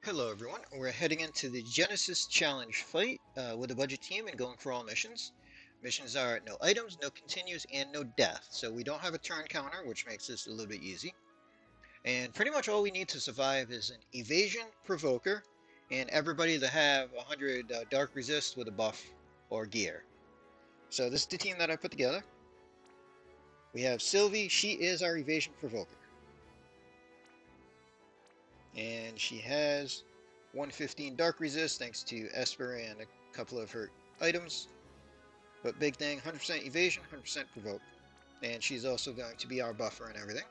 Hello everyone, we're heading into the Genesis Challenge fight with a budget team and going for all missions. Missions are no items, no continues, and no death. So we don't have a turn counter, which makes this a little bit easy. And pretty much all we need to survive is an evasion provoker and everybody to have 100 dark resist with a buff or gear. So this is the team that I put together. We have Sylvie, she is our evasion provoker. And she has 115 dark resist thanks to Esper and a couple of her items. But big thing, 100% evasion, 100% provoke. And she's also going to be our buffer and everything.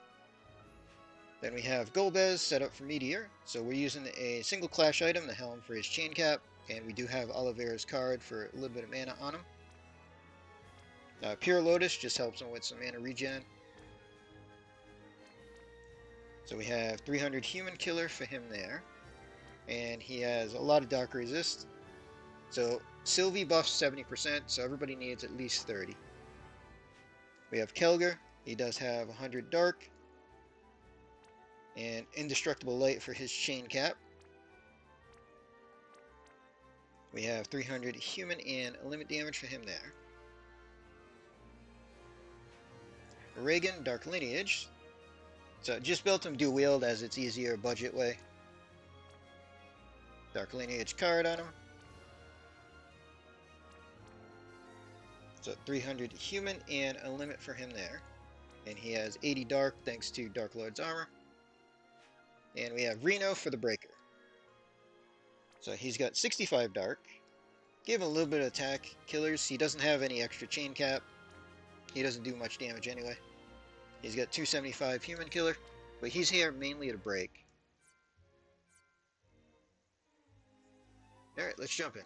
Then we have Golbez set up for Meteor. So we're using a single clash item, the Helm for his chain cap. And we do have Oliveira's card for a little bit of mana on him. Pure Lotus just helps him with some mana regen. So we have 300 human killer for him there. And he has a lot of dark resist. So Sylvie buffs 70%, so everybody needs at least 30. We have Kelger, he does have 100 dark. And Indestructible Light for his chain cap. We have 300 human and limit damage for him there. Reagan, Dark Lineage. So just built him dual wield as it's easier budget way. Dark Lineage card on him. So 300 human and a limit for him there. And he has 80 dark thanks to Dark Lord's armor. And we have Reno for the breaker. So he's got 65 dark. Give him a little bit of attack. Killers, he doesn't have any extra chain cap. He doesn't do much damage anyway. He's got 275 human killer, but he's here mainly to break. Alright, let's jump in.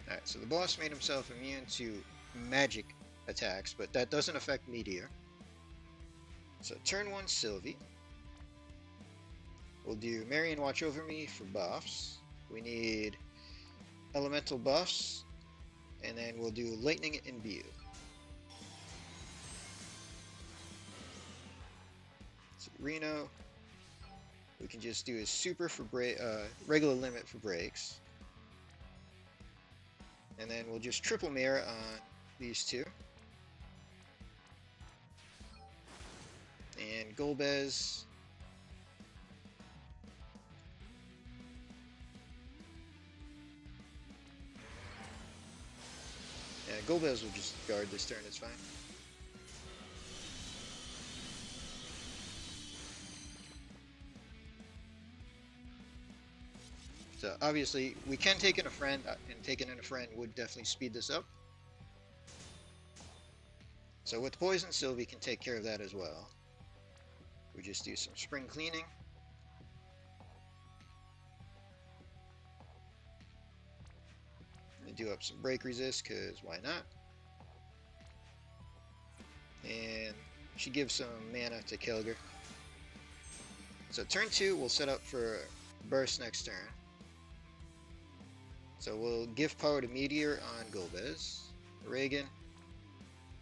Alright, so the boss made himself immune to magic attacks, but that doesn't affect Meteor. So turn 1 Sylvie. We'll do Marion Watch Over Me for buffs. We need elemental buffs. And then we'll do Lightning Imbue. So Reno, we can just do a super for regular limit for breaks. And then we'll just triple mirror on these two. And Golbez. Yeah, Golbez will just guard this turn, it's fine. So obviously, we can take in a friend, and taking in a friend would definitely speed this up. So with Poison, Sylvie can take care of that as well. We just do some spring cleaning. Do up some break resist, because why not? And she gives some mana to Kelger. So turn 2, we'll set up for burst next turn. So we'll give power to Meteor on Golbez. Reagan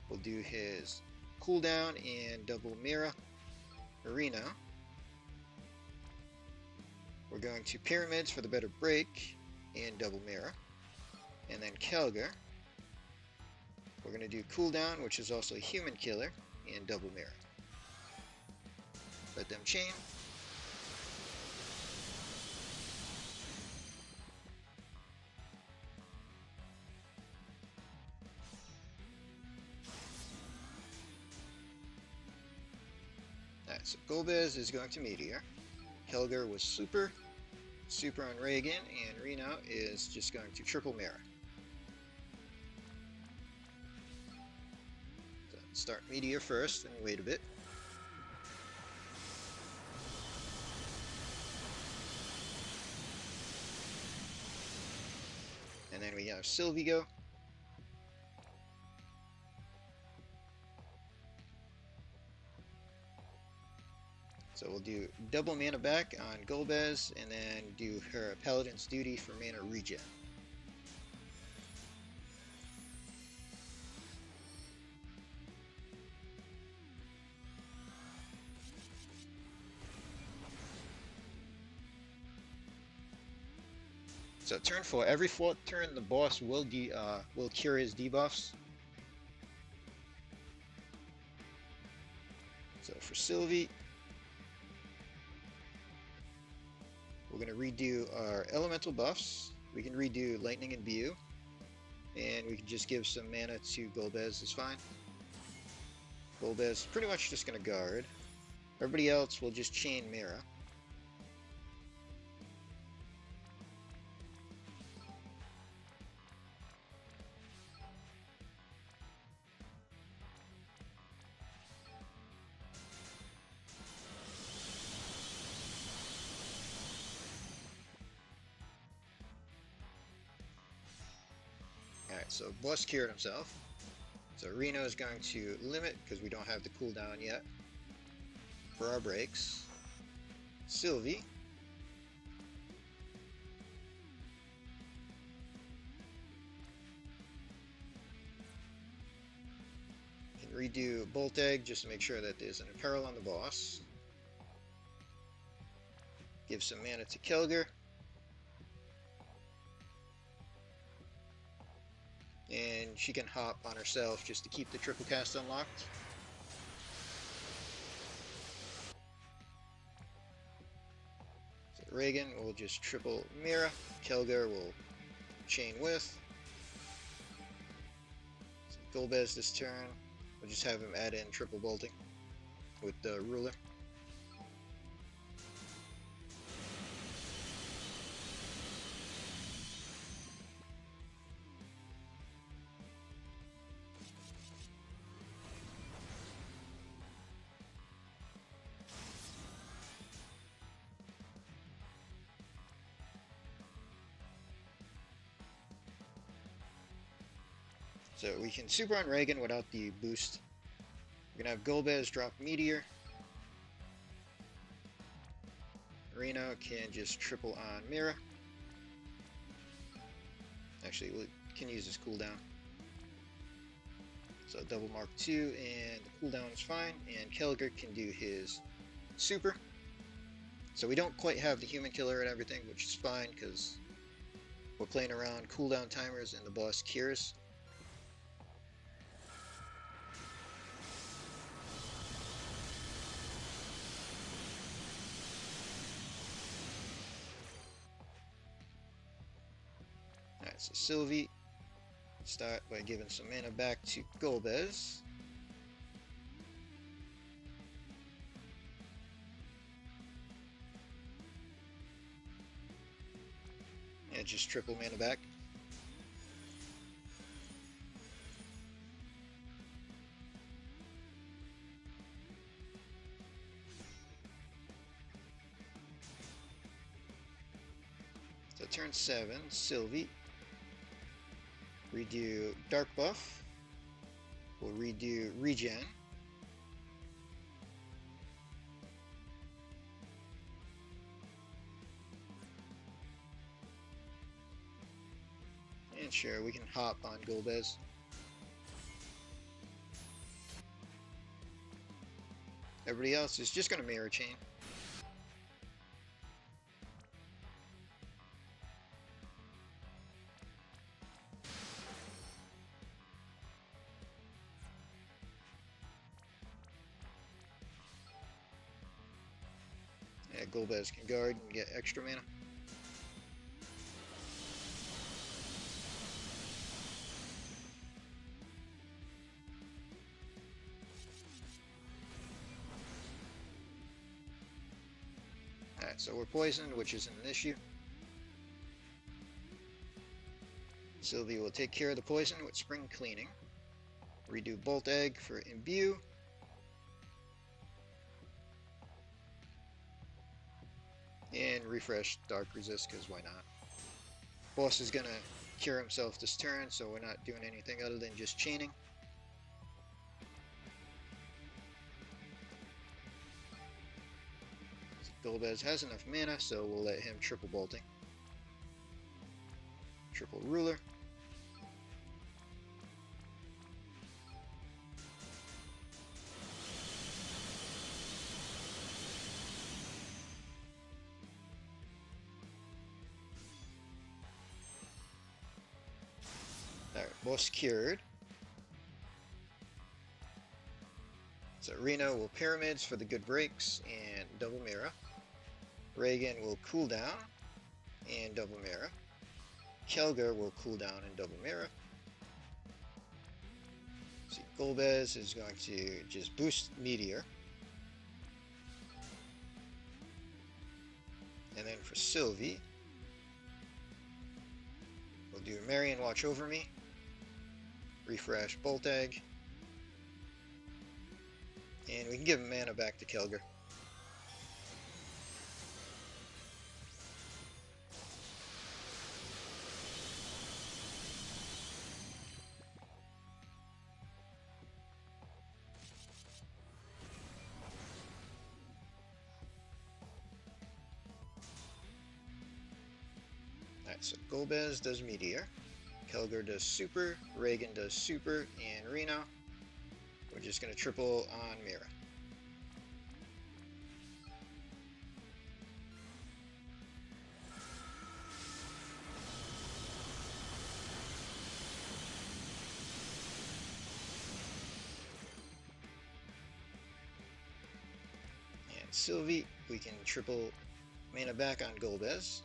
will do his cooldown and double Mira. Marina. We're going to Pyramids for the better break and double Mira. And then Kelger, we're going to do cooldown, which is also a human killer, and double mirror. Let them chain. Alright, so Golbez is going to Meteor. Kelger was super on Reagan, and Reno is just going to triple mirror. Start Meteor first and wait a bit. And then we have Sylvie go. So we'll do double mana back on Golbez and then do her Paladin's Duty for mana regen. So turn 4. Every fourth turn, the boss will cure his debuffs. So for Sylvie, we're going to redo our elemental buffs. We can redo lightning and Imbue, and we can just give some mana to Golbez. Is fine. Golbez pretty much just going to guard. Everybody else will just chain Mira. Alright, so boss cured himself. So Reno is going to limit because we don't have the cooldown yet for our breaks. Sylvie. Can redo Bolt Egg just to make sure that there's an Imperil on the boss. Give some mana to Kelger. And she can hop on herself just to keep the triple cast unlocked. So Reagan will just triple Mira. Kelger will chain with. So Golbez this turn. We'll just have him add in triple bolting with the ruler. So we can super on Reagan without the boost. We're going to have Golbez drop Meteor. Reno can just triple on Mira. Actually, we can use his cooldown. So double mark 2 and the cooldown is fine. And Kelger can do his super. So we don't quite have the human killer and everything, which is fine because we're playing around cooldown timers and the boss cures. Alright, so Sylvie, start by giving some mana back to Golbez. And just triple mana back. So turn 7, Sylvie. Redo Dark Buff. We'll redo Regen. And sure, we can hop on Golbez. Everybody else is just going to mirror chain. Yeah, Golbez can guard and get extra mana. Alright, so we're poisoned, which isn't an issue. Sylvie will take care of the poison with Spring Cleaning. Redo Bolt Egg for Imbue. And refresh Dark Resist, because why not? Boss is going to cure himself this turn, so we're not doing anything other than just chaining. Golbez has enough mana, so we'll let him triple bolting. Triple ruler. Boss cured. So Reno will Pyramids for the good breaks and double mirror. Reagan will cool down and double mirror. Kelger will cool down and double mirror. See, Golbez is going to just boost Meteor. And then for Sylvie, we'll do Marion Watch Over Me. Refresh Bolt Egg. And we can give mana back to Kelger. Alright, so Golbez does Meteor. Kelger does Super. Reagan does Super. And Reno, we're just going to triple on Mira. And Sylvie, we can triple mana back on Golbez.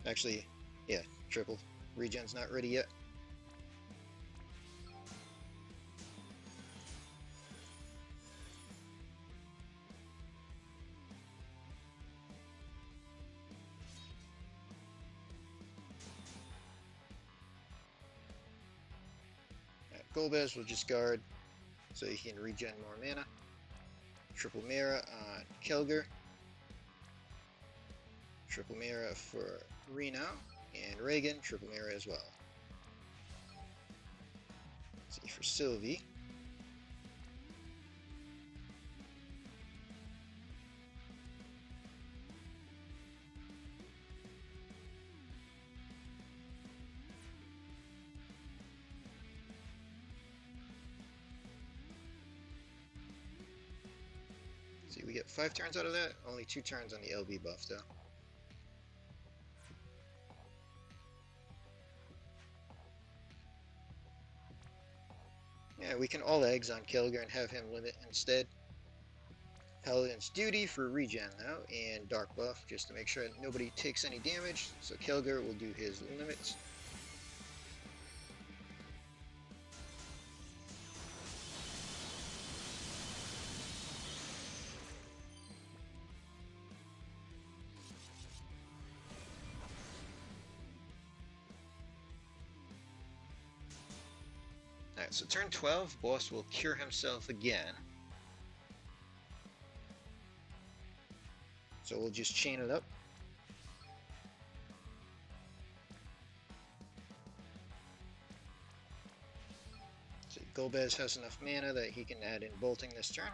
Actually, yeah, triple. Regen's not ready yet. Golbez will just guard so he can regen more mana. Triple Mira on Kelger. Triple Mira for Reno. And Reagan, triple Mira as well. Let's see for Sylvie. See, we get 5 turns out of that. Only 2 turns on the LB buff though. Yeah, we can all eggs on Kelger and have him limit instead. Paladin's Duty for regen now, and Dark buff just to make sure that nobody takes any damage. So Kelger will do his limits. Alright, so turn 12, boss will cure himself again. So we'll just chain it up. So Golbez has enough mana that he can add in bolting this turn.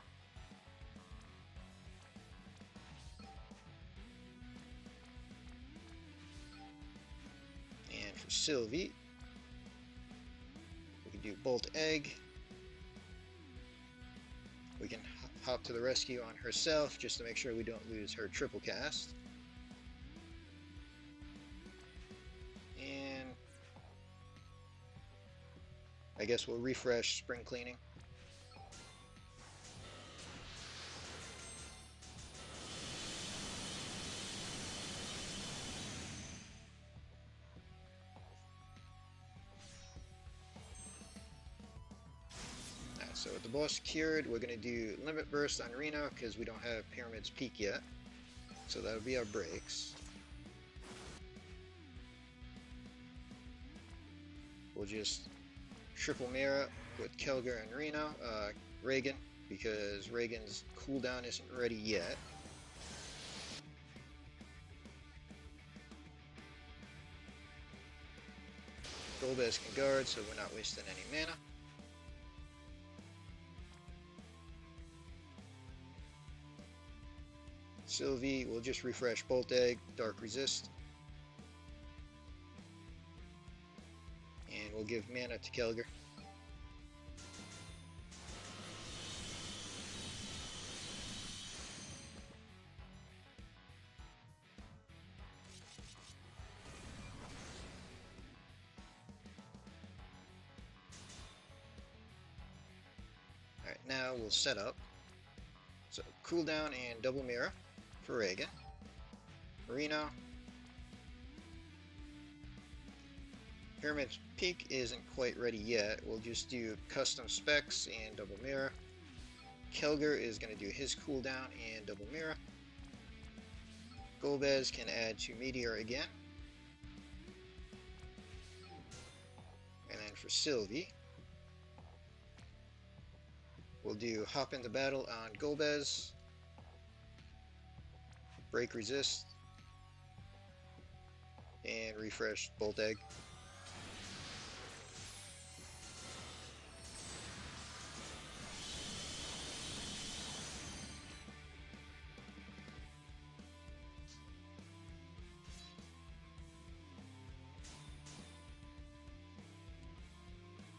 And for Sylvie, do Bolt Egg. We can hop to the rescue on herself just to make sure we don't lose her triple cast. And I guess we'll refresh Spring Cleaning. So with the boss cured, we're going to do Limit Burst on Reno because we don't have Pyramid's Peak yet. So that'll be our breaks. We'll just triple Mira with Kelger and Reno, Reagan, because Reagan's cooldown isn't ready yet. Golbez can guard, so we're not wasting any mana. Sylvie will just refresh Bolt Egg, Dark Resist. And we'll give mana to Kelger. now we'll set up. So cooldown and double mirror for Reagan. Reno. Pyramid's Peak isn't quite ready yet. We'll just do custom specs and double mirror. Kelger is going to do his cooldown and double mirror. Golbez can add to Meteor again. And then for Sylvie, we'll do Hop into Battle on Golbez, Break Resist, and refresh Bolt Egg.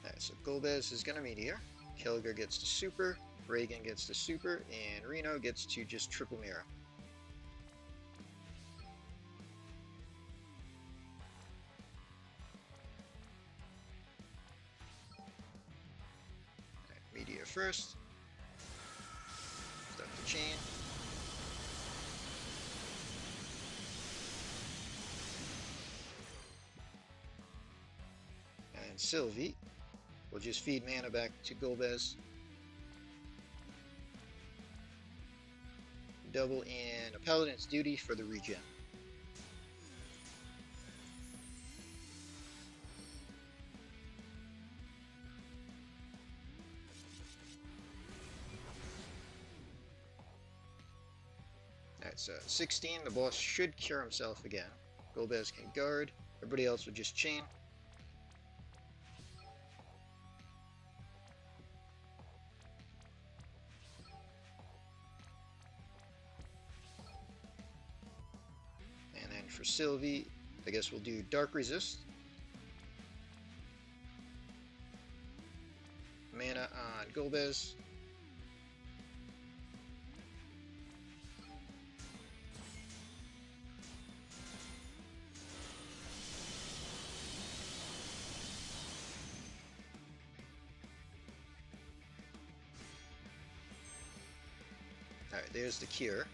Alright, so Golbez is gonna Meteor, Kelger gets to Super, Reagan gets to Super, and Reno gets to just triple mirror. Meteor first. Start the chain. And Sylvie will just feed mana back to Golbez. Double in a Paladin's Duty for the regen. That's 16. The boss should cure himself again. Golbez can guard. Everybody else will just chain. And then for Sylvie, I guess we'll do Dark Resist. Mana on Golbez. Alright, there's the cure.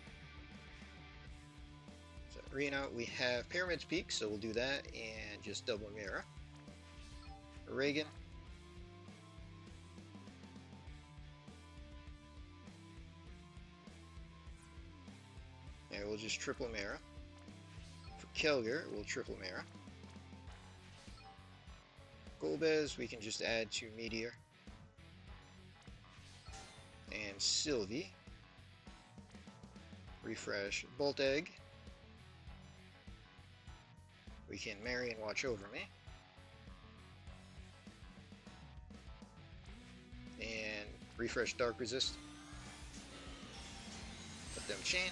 So Reno, we have Pyramid's Peak, so we'll do that and just double mirror. Reagan. And we'll just triple mirror. For Kelger, we'll triple mirror. Golbez, we can just add to Meteor. And Sylvie. Refresh Bolt Egg. We can marry and watch over me. And refresh Dark Resist. Let them chain.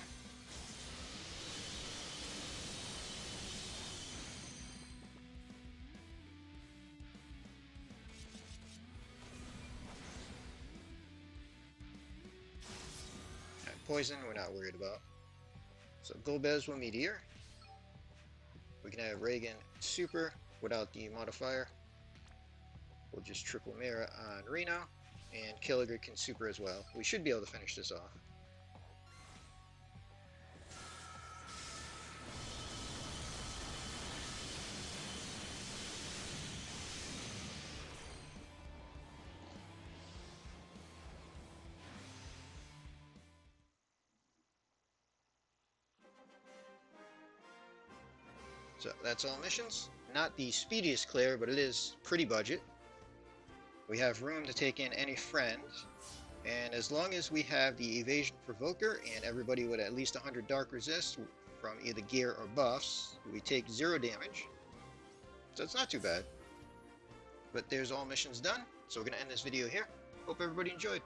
Poison, we're not worried about. So Golbez will Meteor. We can have Reagan Super without the modifier. We'll just triple mirror on Reno, and Kelger can Super as well. We should be able to finish this off. So that's all missions. Not the speediest clear, but it is pretty budget. We have room to take in any friend, and as long as we have the Evasion Provoker and everybody with at least 100 Dark Resist from either gear or buffs, we take 0 damage. So it's not too bad. But there's all missions done, so we're going to end this video here. Hope everybody enjoyed.